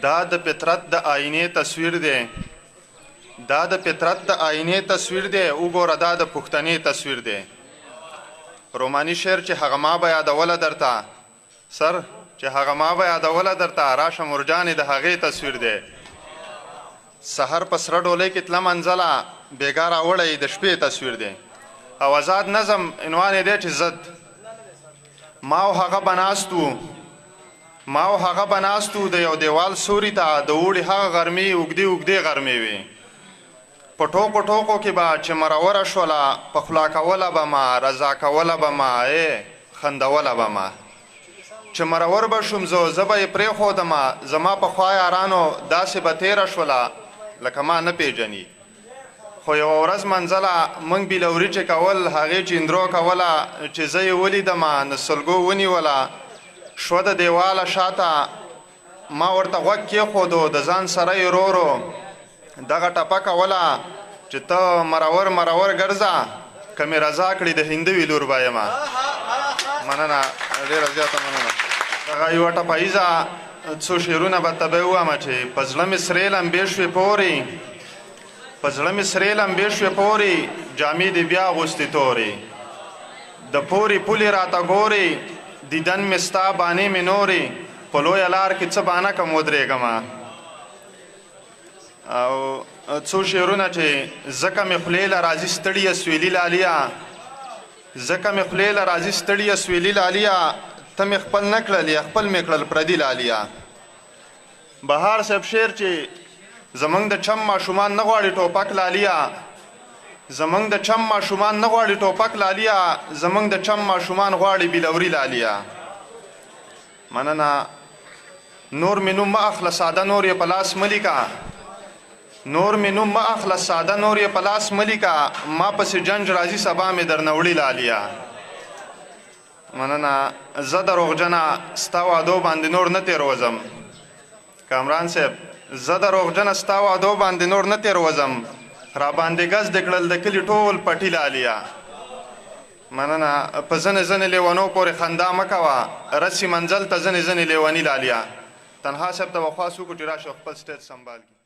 دا د فطرت د آینې تصویر دی دا د فطرت د آینې تصویر دی وګوره دا د پښتنې تصویر دی روماني شعر چې هغه ما به یادوله درته سر چې هغه ما به یادوله درته راشه مرجانې د هغې تصویر دی سحر په سره ډولۍ کې تله منزله بېګا راوړی د شپې تصویر دی او آزاد نظم عنوان یې دی چې ضد ما او هغه به ناست وو د یو دیوال سوري ته د اوړي هغه غرمې اوږدې اوږدې غرمې وې په ټوکو ټوکو کې به چې مروره شوله پخلا کوله به ما رضا کوله به ما خندوله به ما چې مرور به شوم زه به یې پرېښودمه زما پخوا یارانو داسې به تېره شوله لکه ما نه پېژني خو یوه ورځ منزله موږ بیلوري چې کول هغې چیندرو کوله چې زه یې ولیدمه نه سلګو ونیوله شوه د دیواله شاته ما ورته غوږ کېښودو د ځان سره یې ورو دغه ټپه کوله چې ته مرور ګرځه که مې رضا کړي د هندوي لور به یمه مننه ډېره زیاته مننه دغه یوه ټپهیزه څو شعرونه به ته به ووایم چې په زړه مې سرې لمبې شوې پورې جامې دې بیا اغوستې تورې د پورې پولې راته ګورې دیدن مې ستا بانې مې نورې په لویه لار کې څه بانه کم ودرېږمه او څو شعرونه چې ځکه مې خولې له راځي ستړیه سویلي لاليه ته مې خپل نه کړل یا خپل مې کړل پردي لاليه بهار صاحب شعر چې زمونږ د چم ماشومان نه غواړي ټوپک لاليه زمونږ د چم ماشومان غواړي بیلوري لاليه مننه نور مې نوم مه اخله ساده نور یې په لاس ملیکه ما پسې جنج راځي سبا مې درنه وړي لاليه مننه زه دروغجنه ستا وعدو باندې نور نه تېروځم کامران صاحب زه دروغجنه ستا وعدو باندې نور نه تېروځم راباندې ګز د کړل د کلي ټول پټي لاليه مننه په ځنې لیونو پورې خندا مه کوه رسي منزل ته ځنې لیوني لاليه تنها صاحب ته به خواست وکړو چې راشه خپل سټیج سنبال کړي